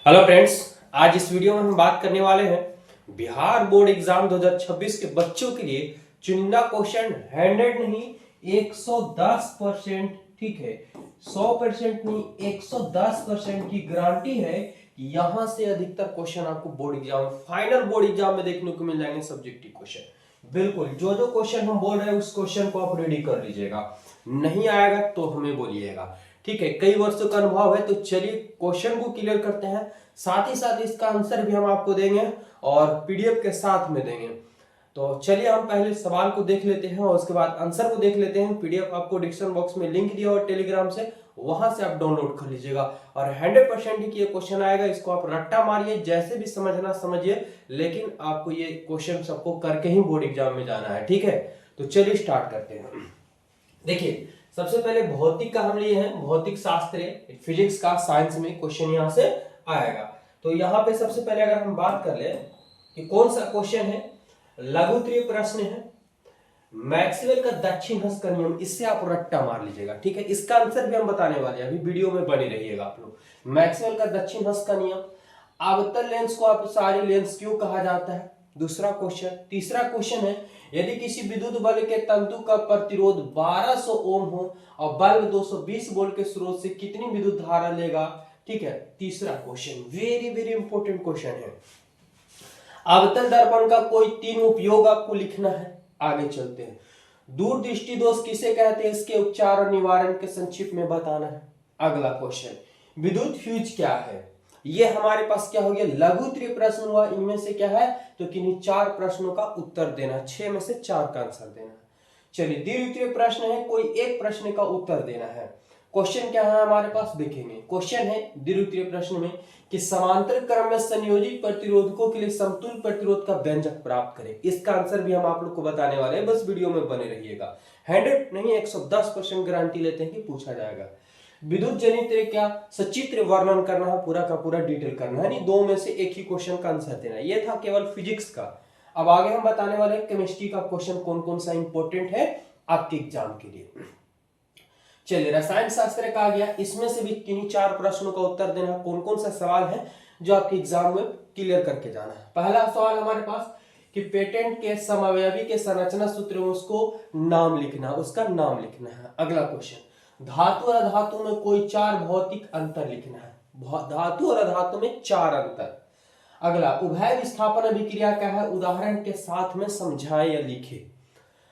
Hello friends, आज इस video में हम बात करने वाले हैं बिहार बोर्ड एग्जाम 2026 के बच्चों के लिए चुनिंदा क्वेश्चन 100 नहीं 110%, ठीक है 100% नहीं 110% की गारंटी है कि यहां से अधिकतर क्वेश्चन आपको board exam final board exam में देखने को मिल जाएंगे। सब्जेक्टिव क्वेश्चन बिल्कुल जो जो क्वेश्चन हम बोल रहे हैं उस क्वेश्चन को आप रेडी कर लीजिएगा, नहीं आएगा तो हमें बोलिएगा, ठीक है। कई वर्षों का अनुभव है तो चलिए क्वेश्चन को क्लियर करते हैं, साथ ही साथ इसका आंसर भी हम आपको देंगे और पीडीएफ के साथ में देंगे। तो चलिए हम पहले सवाल को देख लेते हैं और उसके बाद आंसर को देख लेते हैं। पीडीएफ आपको डिस्क्रिप्शन बॉक्स में लिंक दिया और टेलीग्राम से वहां से आप डाउनलोड कर लीजिएगा और 100% ही ये क्वेश्चन आएगा। इसको आप रट्टा मारिए, जैसे भी समझना समझिए, लेकिन आपको ये क्वेश्चन सबको करके ही बोर्ड एग्जाम में जाना है, ठीक है। तो चलिए स्टार्ट करते हैं। देखिए सबसे पहले भौतिक का हम लिए हैं, भौतिक शास्त्र फिजिक्स का साइंस में क्वेश्चन यहां से आएगा। तो यहाँ पे सबसे पहले अगर हम बात कर ले कि कौन सा क्वेश्चन है, लघुत्तरीय प्रश्न है, मैक्सवेल का दक्षिण हस्त का नियम, इससे आप रट्टा मार लीजिएगा, ठीक है। इसका आंसर भी हम बताने वाले हैं, अभी वीडियो में बने रहिएगा आप लोग। मैक्सवेल का दक्षिण हस्त का नियम, अवतल लेंस को आप सारी लेंस क्यों कहा जाता है, दूसरा क्वेश्चन। तीसरा क्वेश्चन है यदि किसी विद्युत बल्ब के तंतु का प्रतिरोध 1200 ओम हो और बल्ब 220 वोल्ट के स्रोत से कितनी विद्युत धारा लेगा, ठीक है। तीसरा question very very important question है। अवतल दर्पण का कोई 3 उपयोग आपको लिखना है, आगे चलते हैं। दूरदृष्टि दोष किसे कहते हैं, इसके उपचार और निवारण के संक्षिप्त में बताना है। अगला क्वेश्चन विद्युत फ्यूज क्या है, ये हमारे पास क्या हो गया, लघुत्तरीय प्रश्न हुआ। इनमें से क्या है तो किन्हीं 4 प्रश्नों का उत्तर देना, 6 में से 4 का आंसर देना। चलिए द्वितीय प्रश्न है, कोई एक प्रश्न का उत्तर देना है। क्वेश्चन क्या है हमारे पास देखेंगे, क्वेश्चन है द्वितीय प्रश्न में कि समांतर क्रम में संयोजित प्रतिरोधकों के लिए समतुल्य प्रतिरोध का व्यंजक प्राप्त करें। इसका आंसर भी हम आप लोग को बताने वाले हैं, बस वीडियो में बने रहिएगा। 100 नहीं 110% गारंटी लेते हैं कि पूछा जाएगा। विद्युत जनित क्या सचित्र वर्णन करना है, पूरा का पूरा डिटेल करना है, नहीं 2 में से एक ही क्वेश्चन का आंसर देना है। ये था केवल फिजिक्स का। अब आगे हम बताने वाले हैं केमिस्ट्री का क्वेश्चन कौन कौन सा इंपॉर्टेंट है आपके एग्जाम के लिए। चलिए रसायन शास्त्र का आ गया, इसमें से भी किन्हीं 4 प्रश्नों का उत्तर देना। कौन कौन सा सवाल है जो आपके एग्जाम में क्लियर करके जाना है। पहला सवाल हमारे पास कि पेटेंट के समअवयवी के संरचना सूत्र में उसको नाम लिखना, उसका नाम लिखना है। अगला क्वेश्चन धातु और अधातु में कोई 4 भौतिक अंतर लिखना है, धातु और अधातु में 4 अंतर। अगला उभय विस्थापन अभिक्रिया क्या है, उदाहरण के साथ में समझाएं या लिखें।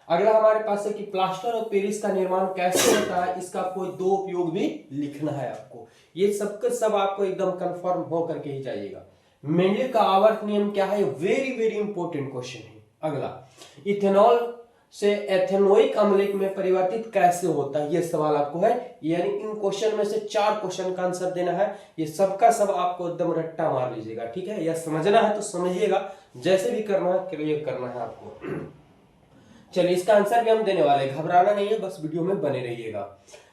अगला हमारे पास है कि प्लास्टर ऑफ पेरिस का निर्माण कैसे होता है, इसका कोई 2 उपयोग भी लिखना है आपको। ये सब आपको एकदम कंफर्म हो करके ही जाइएगा। मेंडल का आवर्त नियम क्या है, वेरी वेरी इंपॉर्टेंट क्वेश्चन है। अगला इथेनॉल से एथेनोइक अम्ल में परिवर्तित कैसे होता है, ये सवाल आपको है। यानी इन क्वेश्चन में से 4 क्वेश्चन का आंसर देना है। ये सबका सब आपको एकदम रट्टा मार लीजिएगा, ठीक है। या समझना है तो समझिएगा, जैसे भी करना है क्लियर करना है आपको। चलिए इसका आंसर भी हम देने वाले, घबराना नहीं है, बस वीडियो में बने रहिएगा।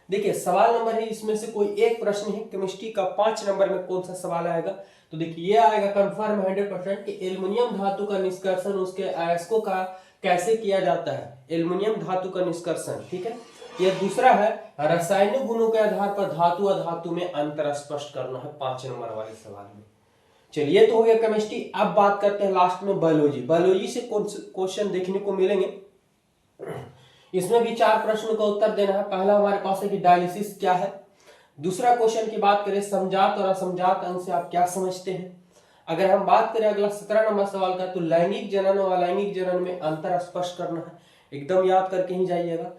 देखिए सवाल नंबर है, इसमें से कोई एक प्रश्न है केमिस्ट्री का 5 नंबर में कौन सा सवाल आएगा, तो देखिए ये आएगा कंफर्म 100% कि एल्युमिनियम धातु का निष्कर्षण उसके अयस्कों का कैसे किया जाता है, एल्युमिनियम धातु का निष्कर्षण, ठीक है। ये दूसरा है रासायनिक गुणों के आधार पर धातु अधातु में अंतर स्पष्ट करना है 5 नंबर वाले सवाल में। चलिए तो हो गया केमिस्ट्री। अब बात करते हैं लास्ट में बायोलॉजी। बायोलॉजी से कौन से क्वेश्चन देखने को मिलेंगे, इसमें भी 4 प्रश्नों का उत्तर देना है। पहला हमारे पास है कि डायलिसिस क्या है। दूसरा क्वेश्चन की बात करें समझात और असमझात अंग से आप क्या समझते हैं। अगर हम बात करें अगला 17 नंबर सवाल का, तो लैंगिक जनन और अलैंगिक जनन में अंतर स्पष्ट करना है, एकदम याद करके ही जाइएगा।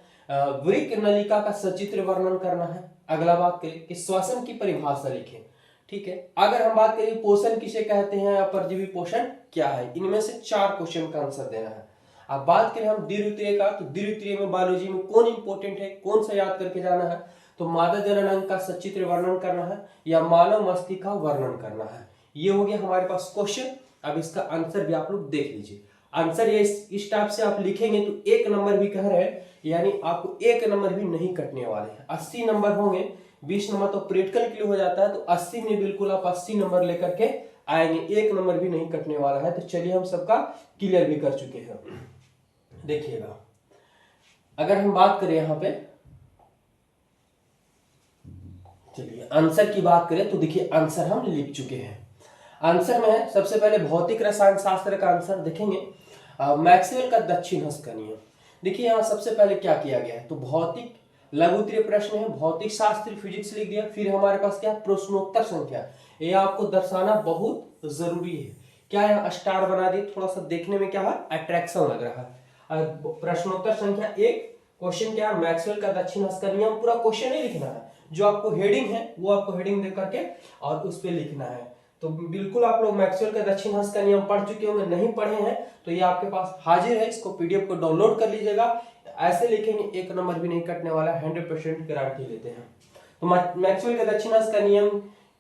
वृक्क नलिका का सचित्र वर्णन करना है। अगला बात करें कि श्वसन की परिभाषा लिखें, ठीक है। अगर हम बात करें पोषण किसे कहते हैं, परजीवी पोषण क्या है, इनमें से 4 क्वेश्चन का आंसर देना है। अब बात करें हम द्वितीय का, तो द्वितीय में बायोलॉजी में कौन इंपॉर्टेंट है, कौन सा याद करके जाना है, तो मादा जनन अंग का सचित्र वर्णन करना है या मानव मस्तिष्क का वर्णन करना है। ये हो गया हमारे पास क्वेश्चन। अब इसका आंसर भी आप लोग देख लीजिए। आंसर ये इस टाइप से आप लिखेंगे तो 1 नंबर भी कह रहे हैं, यानी आपको 1 नंबर भी नहीं कटने वाले हैं। 80 नंबर होंगे, 20 नंबर तो प्रैक्टिकल के लिए हो जाता है, तो 80 में बिल्कुल आप 80 नंबर लेकर के आएंगे, 1 नंबर भी नहीं कटने वाला है। तो चलिए हम सबका क्लियर भी कर चुके हैं। देखिएगा अगर हम बात करें यहां पे, चलिए आंसर की बात करें तो देखिए आंसर हम लिख चुके हैं। आंसर में है सबसे पहले भौतिक रसायन शास्त्र का आंसर देखेंगे, मैक्सवेल का दक्षिण हस्त का नियम। देखिए यहाँ सबसे पहले क्या किया गया है, तो भौतिक लघु उत्तरीय प्रश्न है, भौतिक शास्त्र फिजिक्स लिख दिया, फिर हमारे पास क्या प्रश्नोत्तर संख्या, ये आपको दर्शाना बहुत जरूरी है। क्या यहाँ स्टार बना दिए, थोड़ा सा देखने में क्या है अट्रैक्शन लग रहा है। प्रश्नोत्तर संख्या 1 क्वेश्चन क्या है, मैक्सवेल का दक्षिण हस्त का नियम, पूरा क्वेश्चन ही लिखना है, जो आपको हेडिंग है वो आपको हेडिंग दे करके और उस पर लिखना है। तो बिल्कुल आप लोग मैक्सवेल का दक्षिण हस्त का नियम पढ़ चुके होंगे, नहीं पढ़े हैं तो ये आपके पास हाजिर है, इसको पीडीएफ को डाउनलोड कर लीजिएगा। ऐसे लिखेंगे 1 नंबर भी नहीं कटने वाला, 100% गारंटी लेते हैं। तो मैक्सवेल के दक्षिण हस्त का नियम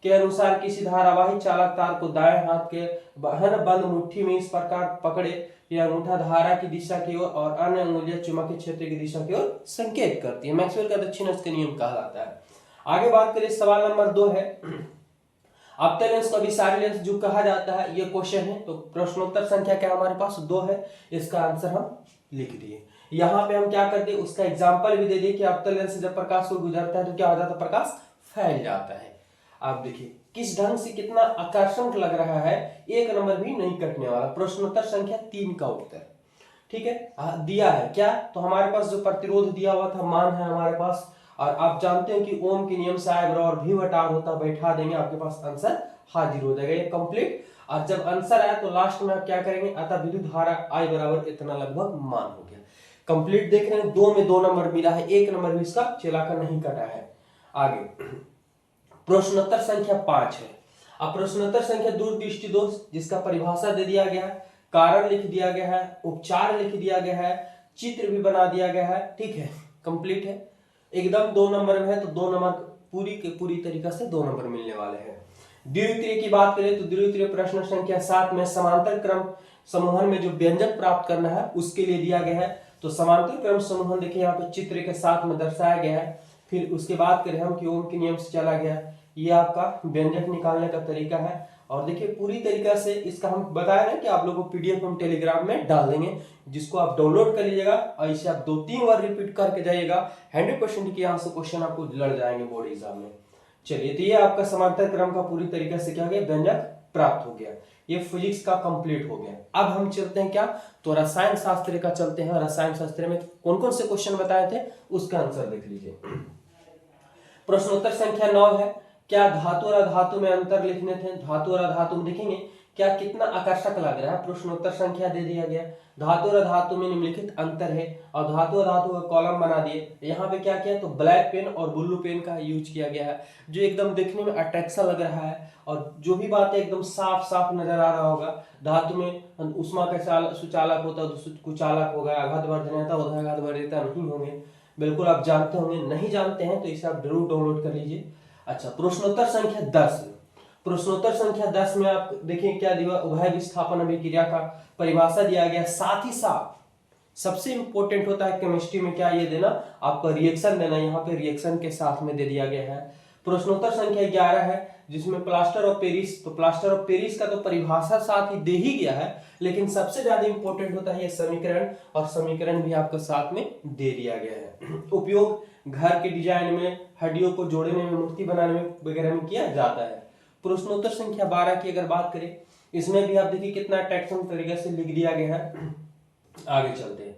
के अनुसार किसी धारावाही चालक तार को दाएं हाथ के बंद मुट्ठी में इस प्रकार पकड़े, यह अंगूठा धारा की दिशा की ओर और अन्य अंगुलियां चुंबकीय क्षेत्र की दिशा की ओर संकेत करती है। मैक्सवेल का दक्षिण हस्त का नियम कहलाता है। आगे बात करें, सवाल नंबर 2 है, अवतल लेंस को अभिसारी लेंस जो कहा जाता है, ये क्वेश्चन है। तो प्रश्नोत्तर संख्या क्या हमारे पास 2 है, इसका आंसर हम लिख दिए। यहाँ पे हम क्या करते हैं, उसका एग्जाम्पल भी दे दिए कि अवतल लेंस से जब प्रकाश को गुजरता है तो क्या हो जाता है, प्रकाश फैल जाता है। आप देखिए किस ढंग से कितना आकर्षक लग रहा है, 1 नंबर भी नहीं कटने वाला। प्रश्नोत्तर संख्या 3 का उत्तर ठीक है दिया है क्या, तो हमारे पास जो प्रतिरोध दिया हुआ था मान है हमारे पास, और आप जानते हैं कि ओम के नियम से I बराबर V बटा R होता, बैठा देंगे आपके पास आंसर हाजिर हो जाएगा, ये कंप्लीट। और जब आंसर आया तो लास्ट में आप क्या करेंगे, अतः विद्युत धारा I बराबर इतना लगभग मान हो गया, कंप्लीट। देख रहे हैं 2 में 2 नंबर मिला है, 1 नंबर भी इसका चिल्लाकर नहीं कटा है। आगे प्रश्नोत्तर संख्या 5 है। अब प्रश्नोत्तर संख्या दूरदृष्टि दोष, जिसका परिभाषा दे दिया गया है, कारण लिख दिया गया है, उपचार लिख दिया गया है, चित्र भी बना दिया गया है, ठीक है, कंप्लीट है एकदम। 2 नंबर में है तो 2 नंबर पूरी के पूरी तरीका से 2 नंबर मिलने वाले हैं। द्वितीय की बात करें तो द्वितीय प्रश्न संख्या 7 में समांतर क्रम समूहन में जो व्यंजक प्राप्त करना है उसके लिए दिया गया है। तो समांतर क्रम समूहन देखिए यहाँ पे चित्र के साथ में दर्शाया गया है। फिर उसके बाद करें हम कि ओम के नियम से चला गया, ये आपका व्यंजक निकालने का तरीका है। और देखिए पूरी तरीका से इसका हम बताया ना कि आप लोगों को पीडीएफ हम टेलीग्राम में डाल देंगे, जिसको आप डाउनलोड कर लीजिएगा और इसे आप 2-3 बार रिपीट करके जाइएगा, 100% के यहाँ से क्वेश्चन आपको लड़ जाएंगे बोर्ड एग्जाम में। चलिए तो ये आपका समांतर क्रम का पूरी तरीके से क्या हो गया, व्यंजक प्राप्त हो गया, ये फिजिक्स का कंप्लीट हो गया। अब हम चलते हैं क्या, तो रसायन शास्त्र का चलते हैं। रसायन शास्त्र में कौन कौन से क्वेश्चन बताए थे उसका आंसर देख लीजिए। प्रश्नोत्तर संख्या 9 है, क्या धातु और अधातु में अंतर लिखने थे। धातु और अधातु में देखेंगे क्या कितना आकर्षक लग रहा है, प्रश्नोत्तर संख्या दे दिया गया, धातु और धातु में निम्नलिखित अंतर है, और धातु और धातु का कॉलम बना दिए। यहाँ पे क्या किया, तो ब्लैक पेन और ब्लू पेन का यूज किया गया है, जो एकदम देखने में अट्रैक्शन लग रहा है और जो भी बात है एकदम साफ साफ नजर आ रहा होगा। धातु में उष्मा का सुचालक होता है तो कुचालक होगा, आघात वर्धनता होता है, आघात वर्धनता नहीं होंगे, बिल्कुल आप जानते होंगे, नहीं जानते हैं तो इसे आप जरूर डाउनलोड कर लीजिए। अच्छा प्रश्नोत्तर संख्या 10, प्रश्नोत्तर संख्या 10 में आप देखिए क्या दिया, उभय विस्थापन अभिक्रिया का परिभाषा दिया गया, साथ ही साथ सबसे इंपॉर्टेंट होता है केमिस्ट्री में क्या ये देना, आपका रिएक्शन देना, यहाँ पे रिएक्शन के साथ में दे दिया गया है। प्रश्नोत्तर संख्या 11 है जिसमें प्लास्टर ऑफ पेरिस, तो प्लास्टर ऑफ पेरिस का तो परिभाषा साथ ही दे ही गया है, लेकिन सबसे ज्यादा इंपॉर्टेंट होता है ये समीकरण, और समीकरण भी आपको साथ में दे दिया गया है। उपयोग घर के डिजाइन में, हड्डियों को जोड़ने में, मूर्ति बनाने में वगैरह में किया जाता है। प्रश्नोत्तर संख्या 12 की अगर बात करें, इसमें भी आप देखिए कितना अट्रैक्शन तरीके से लिख दिया गया है। आगे चलते हैं,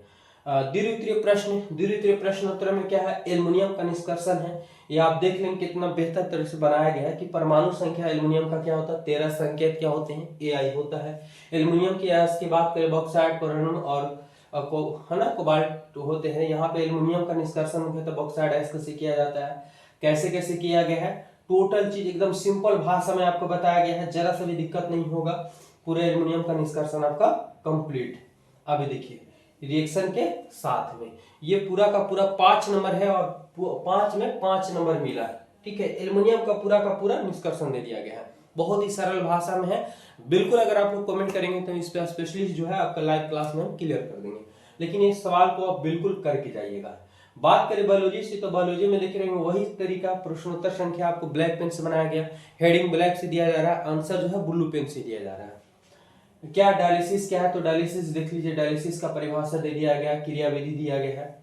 द्वितीय प्रश्नोत्तर में क्या है, एल्युमिनियम का निष्कर्षण है। ये आप देख लेंगे कितना बेहतर तरह से बनाया गया है कि परमाणु संख्या एल्युमिनियम का क्या होता है, 13 संकेत क्या होते हैं, Ai होता है। एल्युमिनियम की अयस्क की बात करें, बॉक्साइट, कोरनम और है ना कोबाल्ट होते हैं। यहाँ पे एल्युमिनियम का निष्कर्षण मुख्यतः बॉक्साइट अयस्क से किया जाता है। कैसे कैसे किया गया है, टोटल चीज एकदम सिंपल भाषा में आपको बताया गया है, जरा सा भी दिक्कत नहीं होगा, पूरे एल्युमिनियम का निष्कर्षण आपका कंप्लीट। अभी देखिए रिएक्शन के साथ में ये पूरा का पूरा 5 नंबर है और 5 में 5 नंबर मिला है, ठीक है। एल्युमिनियम का पूरा निष्कर्षण दे दिया गया है, बहुत ही सरल भाषा में है। बिल्कुल अगर आप लोग कमेंट करेंगे तो इस पे स्पेशलिस्ट जो है आपका लाइव क्लास में हम क्लियर कर देंगे, लेकिन इस सवाल को आप बिल्कुल करके जाइएगा। बात करें बायोलॉजी से, तो बायोलॉजी में लिख रहे हैं वही तरीका, प्रश्नोत्तर संख्या आपको ब्लैक पेन से बनाया गया, हेडिंग ब्लैक से दिया जा रहा है, आंसर जो है ब्लू पेन से दिया जा रहा है। क्या डायलिसिस क्या है, तो डायलिसिस देख लीजिए, डायलिसिस का परिभाषा दे दिया गया, क्रियाविधि दिया गया है।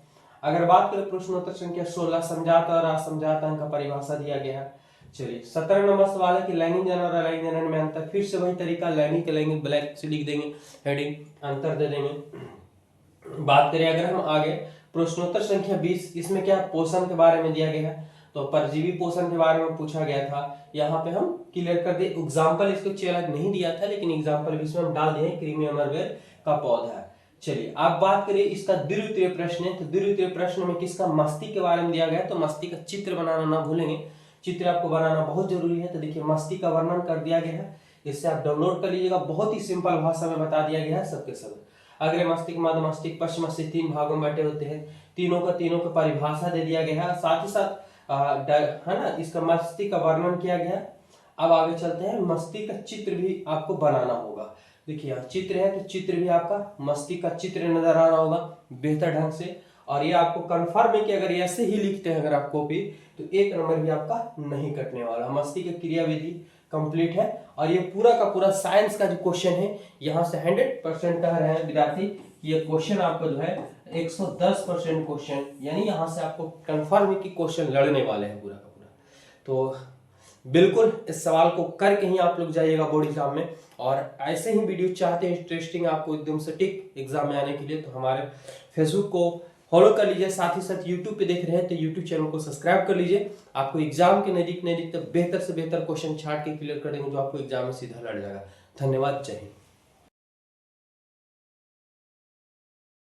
अगर बात करें प्रश्नोत्तर संख्या 16, समझाता और असमझाता का परिभाषा दिया गया है। चलिए 17 नंबर सवाल है कि लैंगिक जनन और अलैंगिक जनन में अंतर। फिर से वही तरीका, लैंगिक अलैंगिक ब्लैक से लिख देंगे, हेडिंग अंतर दे देंगे। बात करें अगर हम आगे प्रश्नोत्तर संख्या 20, इसमें क्या पोषण के बारे में दिया गया है, तो परजीवी पोषण के बारे में पूछा गया था। यहाँ पे हम क्लियर कर दे, एग्जाम्पल इसको चयन नहीं दिया था लेकिन एग्जाम्पल इसमें हम डाल दिए, क्रीमी अमरवेल का पौधा है। चलिए आप बात करिए इसका द्वितीय प्रश्न है, तो द्वितीय प्रश्न में किसका मस्तिष्क के बारे में दिया गया, तो मस्तिष्क का चित्र बनाना ना भूलेंगे, चित्र आपको बनाना बहुत जरूरी है। तो देखिए मस्तिष्क का वर्णन कर दिया गया है, इससे आप डाउनलोड कर लीजिएगा, बहुत ही सिंपल भाषा में बता दिया गया है सबके सब। अग्रे मस्तिष्क, मध्य मस्तिष्क, पश्चिम मस्तिष्क 3 भागों में बटे होते हैं, तीनों का परिभाषा दे दिया गया है, साथ ही साथ है ना इसका मस्तिष्क का वर्णन किया गया। अब आगे चलते हैं, मस्तिष्क का चित्र भी आपको बनाना होगा। देखिए यहाँ चित्र है, तो चित्र भी आपका मस्तिष्क का चित्र नजर आ रहा होगा बेहतर ढंग से। और ये आपको कंफर्म है कि अगर ऐसे ही लिखते हैं अगर आप कॉपी, तो 1 नंबर भी आपका नहीं कटने वाला। मस्तिष्क की क्रियाविधि कंप्लीट है, और ये पूरा का पूरा साइंस का जो क्वेश्चन है, यहाँ से 100% कह रहे हैं विद्यार्थी कि ये क्वेश्चन आपका जो है 110% क्वेश्चन, यानी यहाँ से आपको कंफर्म है कि क्वेश्चन लड़ने वाले हैं पूरा का पूरा। तो बिल्कुल इस सवाल को करके ही आप लोग जाइएगा बोर्ड एग्जाम में। और ऐसे ही वीडियो चाहते हैं इंटरेस्टिंग आपको एकदम सटीक एग्जाम में आने के लिए, तो हमारे फेसबुक को फॉलो कर लीजिए, साथ ही साथ यूट्यूब पे देख रहे हैं तो यूट्यूब चैनल को सब्सक्राइब कर लीजिए। आपको एग्जाम के नजदीक तक बेहतर से बेहतर क्वेश्चन छाट के क्लियर कर देंगे, जो आपको एग्जाम में सीधा लड़ जाएगा। धन्यवाद, जय हिंद।